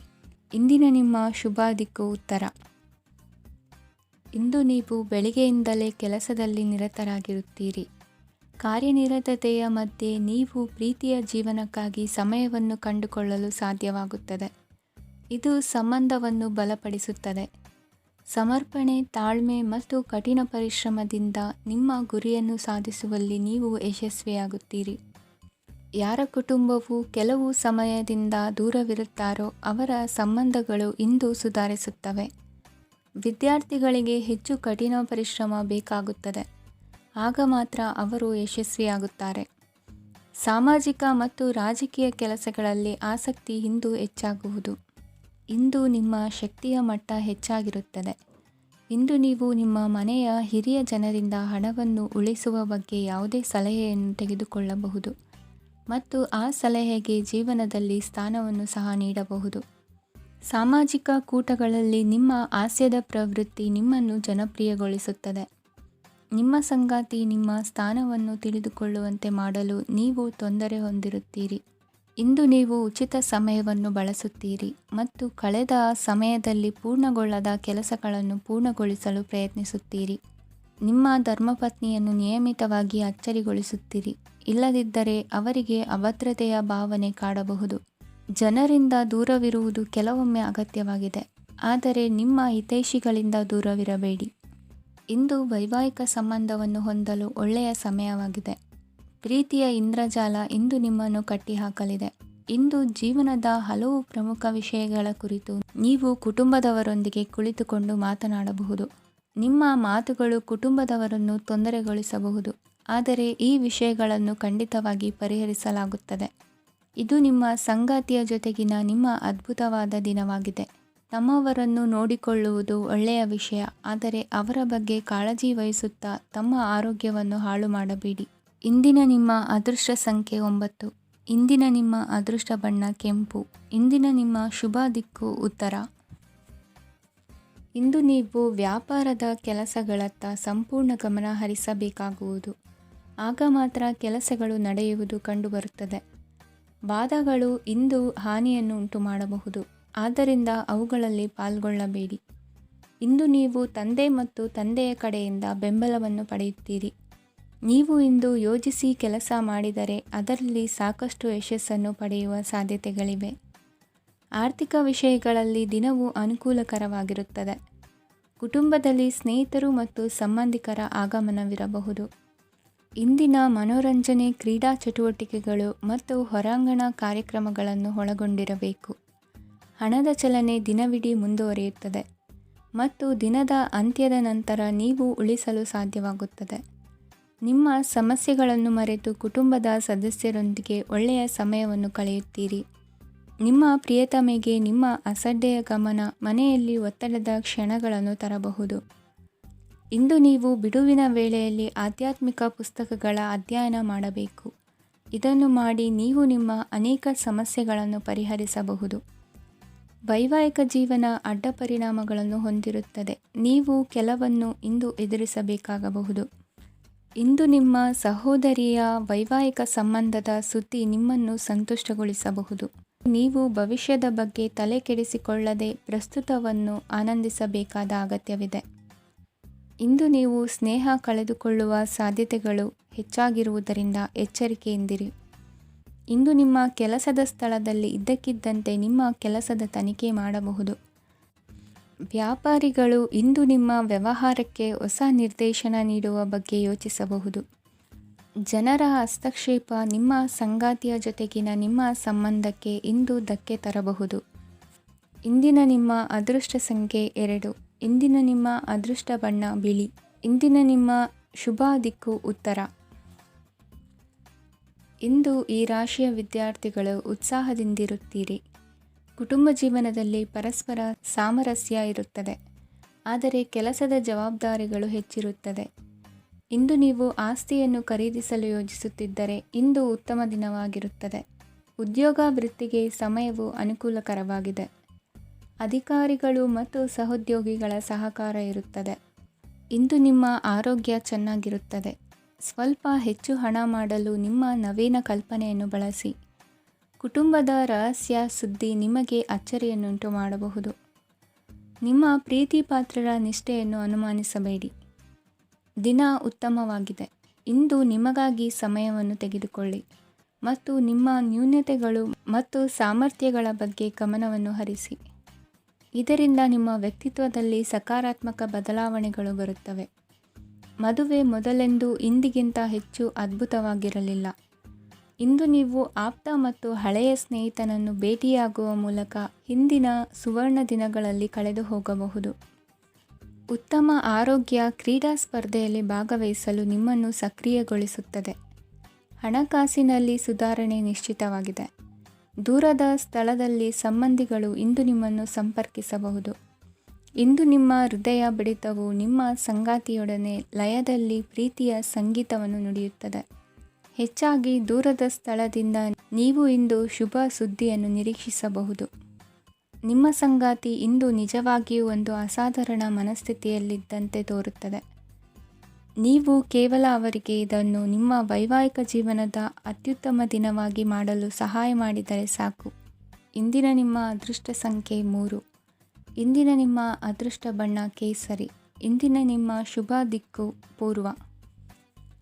ಇಂದಿನ ನಿಮ್ಮ ಶುಭ ದಿಕ್ಕು ಉತ್ತರ. ಇಂದು ನೀವು ಬೆಳಿಗ್ಗೆಯಿಂದಲೇ ಕೆಲಸದಲ್ಲಿ ನಿರತರಾಗಿರುತ್ತೀರಿ. ಕಾರ್ಯನಿರತತೆಯ ಮಧ್ಯೆ ನೀವು ಪ್ರೀತಿಯ ಜೀವನಕ್ಕಾಗಿ ಸಮಯವನ್ನು ಕಂಡುಕೊಳ್ಳಲು ಸಾಧ್ಯವಾಗುತ್ತದೆ. ಇದು ಸಂಬಂಧವನ್ನು ಬಲಪಡಿಸುತ್ತದೆ. ಸಮರ್ಪಣೆ, ತಾಳ್ಮೆ ಮತ್ತು ಕಠಿಣ ಪರಿಶ್ರಮದಿಂದ ನಿಮ್ಮ ಗುರಿಯನ್ನು ಸಾಧಿಸುವಲ್ಲಿ ನೀವು ಯಶಸ್ವಿಯಾಗುತ್ತೀರಿ. ಯಾರ ಕುಟುಂಬವು ಕೆಲವು ಸಮಯದಿಂದ ದೂರವಿರುತ್ತಾರೋ ಅವರ ಸಂಬಂಧಗಳು ಇಂದು ಸುಧಾರಿಸುತ್ತವೆ. ವಿದ್ಯಾರ್ಥಿಗಳಿಗೆ ಹೆಚ್ಚು ಕಠಿಣ ಪರಿಶ್ರಮ ಬೇಕಾಗುತ್ತದೆ. ಆಗ ಮಾತ್ರ ಅವರು ಯಶಸ್ವಿಯಾಗುತ್ತಾರೆ. ಸಾಮಾಜಿಕ ಮತ್ತು ರಾಜಕೀಯ ಕೆಲಸಗಳಲ್ಲಿ ಆಸಕ್ತಿ ಇಂದು ಹೆಚ್ಚಾಗುವುದು. ಇಂದು ನಿಮ್ಮ ಶಕ್ತಿಯ ಮಟ್ಟ ಹೆಚ್ಚಾಗಿರುತ್ತದೆ. ಇಂದು ನೀವು ನಿಮ್ಮ ಮನೆಯ ಹಿರಿಯ ಜನರಿಂದ ಹಣವನ್ನು ಉಳಿಸುವ ಬಗ್ಗೆ ಯಾವುದೇ ಸಲಹೆಯನ್ನು ತೆಗೆದುಕೊಳ್ಳಬಹುದು ಮತ್ತು ಆ ಸಲಹೆಗೆ ಜೀವನದಲ್ಲಿ ಸ್ಥಾನವನ್ನು ಸಹ ನೀಡಬಹುದು. ಸಾಮಾಜಿಕ ಕೂಟಗಳಲ್ಲಿ ನಿಮ್ಮ ಹಾಸ್ಯದ ಪ್ರವೃತ್ತಿ ನಿಮ್ಮನ್ನು ಜನಪ್ರಿಯಗೊಳಿಸುತ್ತದೆ. ನಿಮ್ಮ ಸಂಗಾತಿ ನಿಮ್ಮ ಸ್ಥಾನವನ್ನು ತಿಳಿದುಕೊಳ್ಳುವಂತೆ ಮಾಡಲು ನೀವು ತೊಂದರೆ ಹೊಂದಿರುತ್ತೀರಿ. ಇಂದು ನೀವು ಉಚಿತ ಸಮಯವನ್ನು ಬಳಸುತ್ತೀರಿ ಮತ್ತು ಕಳೆದ ಸಮಯದಲ್ಲಿ ಪೂರ್ಣಗೊಳ್ಳದ ಕೆಲಸಗಳನ್ನು ಪೂರ್ಣಗೊಳಿಸಲು ಪ್ರಯತ್ನಿಸುತ್ತೀರಿ. ನಿಮ್ಮ ಧರ್ಮಪತ್ನಿಯನ್ನು ನಿಯಮಿತವಾಗಿ ಅಚ್ಚರಿಗೊಳಿಸುತ್ತೀರಿ. ಇಲ್ಲದಿದ್ದರೆ ಅವರಿಗೆ ಅಭದ್ರತೆಯ ಭಾವನೆ ಕಾಡಬಹುದು. ಜನರಿಂದ ದೂರವಿರುವುದು ಕೆಲವೊಮ್ಮೆ ಅಗತ್ಯವಾಗಿದೆ, ಆದರೆ ನಿಮ್ಮ ಹಿತೈಷಿಗಳಿಂದ ದೂರವಿರಬೇಡಿ. ಇಂದು ವೈವಾಹಿಕ ಸಂಬಂಧವನ್ನು ಹೊಂದಲು ಒಳ್ಳೆಯ ಸಮಯವಾಗಿದೆ. ಪ್ರೀತಿಯ ಇಂದ್ರಜಾಲ ಇಂದು ನಿಮ್ಮನ್ನು ಕಟ್ಟಿಹಾಕಲಿದೆ. ಇಂದು ಜೀವನದ ಹಲವು ಪ್ರಮುಖ ವಿಷಯಗಳ ಕುರಿತು ನೀವು ಕುಟುಂಬದವರೊಂದಿಗೆ ಕುಳಿತುಕೊಂಡು ಮಾತನಾಡಬಹುದು. ನಿಮ್ಮ ಮಾತುಗಳು ಕುಟುಂಬದವರನ್ನು ತೊಂದರೆಗೊಳಿಸಬಹುದು, ಆದರೆ ಈ ವಿಷಯಗಳನ್ನು ಖಂಡಿತವಾಗಿ ಪರಿಹರಿಸಲಾಗುತ್ತದೆ. ಇದು ನಿಮ್ಮ ಸಂಗಾತಿಯ ಜೊತೆಗಿನ ನಿಮ್ಮ ಅದ್ಭುತವಾದ ದಿನವಾಗಿದೆ. ತಮ್ಮವರನ್ನು ನೋಡಿಕೊಳ್ಳುವುದು ಒಳ್ಳೆಯ ವಿಷಯ, ಆದರೆ ಅವರ ಬಗ್ಗೆ ಕಾಳಜಿ ವಹಿಸುತ್ತಾ ತಮ್ಮ ಆರೋಗ್ಯವನ್ನು ಹಾಳು ಮಾಡಬೇಡಿ. ಇಂದಿನ ನಿಮ್ಮ ಅದೃಷ್ಟ ಸಂಖ್ಯೆ 9. ಇಂದಿನ ನಿಮ್ಮ ಅದೃಷ್ಟ ಬಣ್ಣ ಕೆಂಪು. ಇಂದಿನ ನಿಮ್ಮ ಶುಭ ದಿಕ್ಕು ಉತ್ತರ. ಇಂದು ನೀವು ವ್ಯಾಪಾರದ ಕೆಲಸಗಳತ್ತ ಸಂಪೂರ್ಣ ಗಮನ ಹರಿಸಬೇಕಾಗುವುದು. ಆಗ ಮಾತ್ರ ಕೆಲಸಗಳು ನಡೆಯುವುದು ಕಂಡುಬರುತ್ತದೆ. ವಾದಗಳು ಇಂದು ಹಾನಿಯನ್ನು ಉಂಟು ಮಾಡಬಹುದು, ಆದ್ದರಿಂದ ಅವುಗಳಲ್ಲಿ ಪಾಲ್ಗೊಳ್ಳಬೇಡಿ. ಇಂದು ನೀವು ತಂದೆ ಮತ್ತು ತಂದೆಯ ಕಡೆಯಿಂದ ಬೆಂಬಲವನ್ನು ಪಡೆಯುತ್ತೀರಿ. ನೀವು ಇಂದು ಯೋಜಿಸಿ ಕೆಲಸ ಮಾಡಿದರೆ ಅದರಲ್ಲಿ ಸಾಕಷ್ಟು ಯಶಸ್ಸನ್ನು ಪಡೆಯುವ ಸಾಧ್ಯತೆಗಳಿವೆ. ಆರ್ಥಿಕ ವಿಷಯಗಳಲ್ಲಿ ದಿನವೂ ಅನುಕೂಲಕರವಾಗಿರುತ್ತದೆ. ಕುಟುಂಬದಲ್ಲಿ ಸ್ನೇಹಿತರು ಮತ್ತು ಸಂಬಂಧಿಕರ ಆಗಮನವಿರಬಹುದು. ಇಂದಿನ ಮನೋರಂಜನೆ ಕ್ರೀಡಾ ಚಟುವಟಿಕೆಗಳು ಮತ್ತು ಹೊರಾಂಗಣ ಕಾರ್ಯಕ್ರಮಗಳನ್ನು ಒಳಗೊಂಡಿರಬೇಕು. ಹಣದ ಚಲನೆ ದಿನವಿಡೀ ಮುಂದುವರಿಯುತ್ತದೆ ಮತ್ತು ದಿನದ ಅಂತ್ಯದ ನಂತರ ನೀವು ಉಳಿಸಲು ಸಾಧ್ಯವಾಗುತ್ತದೆ. ನಿಮ್ಮ ಸಮಸ್ಯೆಗಳನ್ನು ಮರೆತು ಕುಟುಂಬದ ಸದಸ್ಯರೊಂದಿಗೆ ಒಳ್ಳೆಯ ಸಮಯವನ್ನು ಕಳೆಯುತ್ತೀರಿ. ನಿಮ್ಮ ಪ್ರಿಯತಮೆಗೆ ನಿಮ್ಮ ಅಸಡ್ಡೆಯ ಗಮನ ಮನೆಯಲ್ಲಿ ಒತ್ತಡದ ಕ್ಷಣಗಳನ್ನು ತರಬಹುದು. ಇಂದು ನೀವು ಬಿಡುವಿನ ವೇಳೆಯಲ್ಲಿ ಆಧ್ಯಾತ್ಮಿಕ ಪುಸ್ತಕಗಳ ಅಧ್ಯಯನ ಮಾಡಬೇಕು. ಇದನ್ನು ಮಾಡಿ ನೀವು ನಿಮ್ಮ ಅನೇಕ ಸಮಸ್ಯೆಗಳನ್ನು ಪರಿಹರಿಸಬಹುದು. ವೈವಾಹಿಕ ಜೀವನ ಅಡ್ಡ ಪರಿಣಾಮಗಳನ್ನು ಹೊಂದಿರುತ್ತದೆ. ನೀವು ಕೆಲವನ್ನು ಇಂದು ಎದುರಿಸಬೇಕಾಗಬಹುದು. ಇಂದು ನಿಮ್ಮ ಸಹೋದರಿಯ ವೈವಾಹಿಕ ಸಂಬಂಧದ ಸುದ್ದಿ ನಿಮ್ಮನ್ನು ಸಂತುಷ್ಟಗೊಳಿಸಬಹುದು. ನೀವು ಭವಿಷ್ಯದ ಬಗ್ಗೆ ತಲೆ ಕೆಡಿಸಿಕೊಳ್ಳದೆ ಪ್ರಸ್ತುತವನ್ನು ಆನಂದಿಸಬೇಕಾದ ಅಗತ್ಯವಿದೆ. ಇಂದು ನೀವು ಸ್ನೇಹ ಕಳೆದುಕೊಳ್ಳುವ ಸಾಧ್ಯತೆಗಳು ಹೆಚ್ಚಾಗಿರುವುದರಿಂದ ಎಚ್ಚರಿಕೆಯಿಂದಿರಿ. ಇಂದು ನಿಮ್ಮ ಕೆಲಸದ ಸ್ಥಳದಲ್ಲಿ ಇದ್ದಕ್ಕಿದ್ದಂತೆ ನಿಮ್ಮ ಕೆಲಸದ ತನಿಖೆ ಮಾಡಬಹುದು. ವ್ಯಾಪಾರಿಗಳು ಇಂದು ನಿಮ್ಮ ವ್ಯವಹಾರಕ್ಕೆ ಹೊಸ ನಿರ್ದೇಶನ ನೀಡುವ ಬಗ್ಗೆ ಯೋಚಿಸಬಹುದು. ಜನರ ಹಸ್ತಕ್ಷೇಪ ನಿಮ್ಮ ಸಂಗಾತಿಯ ಜೊತೆಗಿನ ನಿಮ್ಮ ಸಂಬಂಧಕ್ಕೆ ಇಂದು ಧಕ್ಕೆ ತರಬಹುದು. ಇಂದಿನ ನಿಮ್ಮ ಅದೃಷ್ಟ ಸಂಖ್ಯೆ 2. ಇಂದಿನ ನಿಮ್ಮ ಅದೃಷ್ಟ ಬಣ್ಣ ಬಿಳಿ. ಇಂದಿನ ನಿಮ್ಮ ಶುಭ ದಿಕ್ಕು ಉತ್ತರ. ಇಂದು ಈ ರಾಶಿಯ ವಿದ್ಯಾರ್ಥಿಗಳು ಉತ್ಸಾಹದಿಂದಿರುತ್ತೀರಿ. ಕುಟುಂಬ ಜೀವನದಲ್ಲಿ ಪರಸ್ಪರ ಸಾಮರಸ್ಯ ಇರುತ್ತದೆ, ಆದರೆ ಕೆಲಸದ ಜವಾಬ್ದಾರಿಗಳು ಹೆಚ್ಚಿರುತ್ತದೆ. ಇಂದು ನೀವು ಆಸ್ತಿಯನ್ನು ಖರೀದಿಸಲು ಯೋಜಿಸುತ್ತಿದ್ದರೆ ಇಂದು ಉತ್ತಮ ದಿನವಾಗಿರುತ್ತದೆ. ಉದ್ಯೋಗ ವೃತ್ತಿಗೆ ಸಮಯವು ಅನುಕೂಲಕರವಾಗಿದೆ. ಅಧಿಕಾರಿಗಳು ಮತ್ತು ಸಹೋದ್ಯೋಗಿಗಳ ಸಹಕಾರ ಇರುತ್ತದೆ. ಇಂದು ನಿಮ್ಮ ಆರೋಗ್ಯ ಚೆನ್ನಾಗಿರುತ್ತದೆ. ಸ್ವಲ್ಪ ಹೆಚ್ಚು ಹಣ ಮಾಡಲು ನಿಮ್ಮ ನವೀನ ಕಲ್ಪನೆಯನ್ನು ಬಳಸಿ. ಕುಟುಂಬದ ರಹಸ್ಯ ಸುದ್ದಿ ನಿಮಗೆ ಅಚ್ಚರಿಯನ್ನುಂಟು ಮಾಡಬಹುದು. ನಿಮ್ಮ ಪ್ರೀತಿ ಪಾತ್ರರ ನಿಷ್ಠೆಯನ್ನು ಅನುಮಾನಿಸಬೇಡಿ. ದಿನ ಉತ್ತಮವಾಗಿದೆ. ಇಂದು ನಿಮಗಾಗಿ ಸಮಯವನ್ನು ತೆಗೆದುಕೊಳ್ಳಿ ಮತ್ತು ನಿಮ್ಮ ನ್ಯೂನತೆಗಳು ಮತ್ತು ಸಾಮರ್ಥ್ಯಗಳ ಬಗ್ಗೆ ಗಮನವನ್ನು ಹರಿಸಿ. ಇದರಿಂದ ನಿಮ್ಮ ವ್ಯಕ್ತಿತ್ವದಲ್ಲಿ ಸಕಾರಾತ್ಮಕ ಬದಲಾವಣೆಗಳು ಬರುತ್ತವೆ. ಮದುವೆ ಮೊದಲೆಂದೂ ಇಂದಿಗಿಂತ ಹೆಚ್ಚು ಅದ್ಭುತವಾಗಿರಲಿಲ್ಲ. ಇಂದು ನೀವು ಆಪ್ತ ಮತ್ತು ಹಳೆಯ ಸ್ನೇಹಿತನನ್ನು ಭೇಟಿಯಾಗುವ ಮೂಲಕ ಹಿಂದಿನ ಸುವರ್ಣ ದಿನಗಳಲ್ಲಿ ಕಳೆದು ಹೋಗಬಹುದು. ಉತ್ತಮ ಆರೋಗ್ಯ ಕ್ರೀಡಾ ಸ್ಪರ್ಧೆಯಲ್ಲಿ ಭಾಗವಹಿಸಲು ನಿಮ್ಮನ್ನು ಸಕ್ರಿಯಗೊಳಿಸುತ್ತದೆ. ಹಣಕಾಸಿನಲ್ಲಿ ಸುಧಾರಣೆ ನಿಶ್ಚಿತವಾಗಿದೆ. ದೂರದ ಸ್ಥಳದಲ್ಲಿ ಸಂಬಂಧಿಗಳು ಇಂದು ನಿಮ್ಮನ್ನು ಸಂಪರ್ಕಿಸಬಹುದು. ಇಂದು ನಿಮ್ಮ ಹೃದಯ ಬಡಿತವು ನಿಮ್ಮ ಸಂಗಾತಿಯೊಡನೆ ಲಯದಲ್ಲಿ ಪ್ರೀತಿಯ ಸಂಗೀತವನ್ನು ನುಡಿಯುತ್ತದೆ. ಹೆಚ್ಚಾಗಿ ದೂರದ ಸ್ಥಳದಿಂದ ನೀವು ಇಂದು ಶುಭ ಸುದ್ದಿಯನ್ನು ನಿರೀಕ್ಷಿಸಬಹುದು. ನಿಮ್ಮ ಸಂಗಾತಿ ಇಂದು ನಿಜವಾಗಿಯೂ ಒಂದು ಅಸಾಧಾರಣ ಮನಸ್ಥಿತಿಯಲ್ಲಿದ್ದಂತೆ ತೋರುತ್ತದೆ. ನೀವು ಕೇವಲ ಅವರಿಗೆ ಇದನ್ನು ನಿಮ್ಮ ವೈವಾಹಿಕ ಜೀವನದ ಅತ್ಯುತ್ತಮ ದಿನವಾಗಿ ಮಾಡಲು ಸಹಾಯ ಮಾಡಿದರೆ ಸಾಕು. ಇಂದಿನ ನಿಮ್ಮ ಅದೃಷ್ಟ ಸಂಖ್ಯೆ 3. ಇಂದಿನ ನಿಮ್ಮ ಅದೃಷ್ಟ ಬಣ್ಣ ಕೇಸರಿ. ಇಂದಿನ ನಿಮ್ಮ ಶುಭ ದಿಕ್ಕು ಪೂರ್ವ.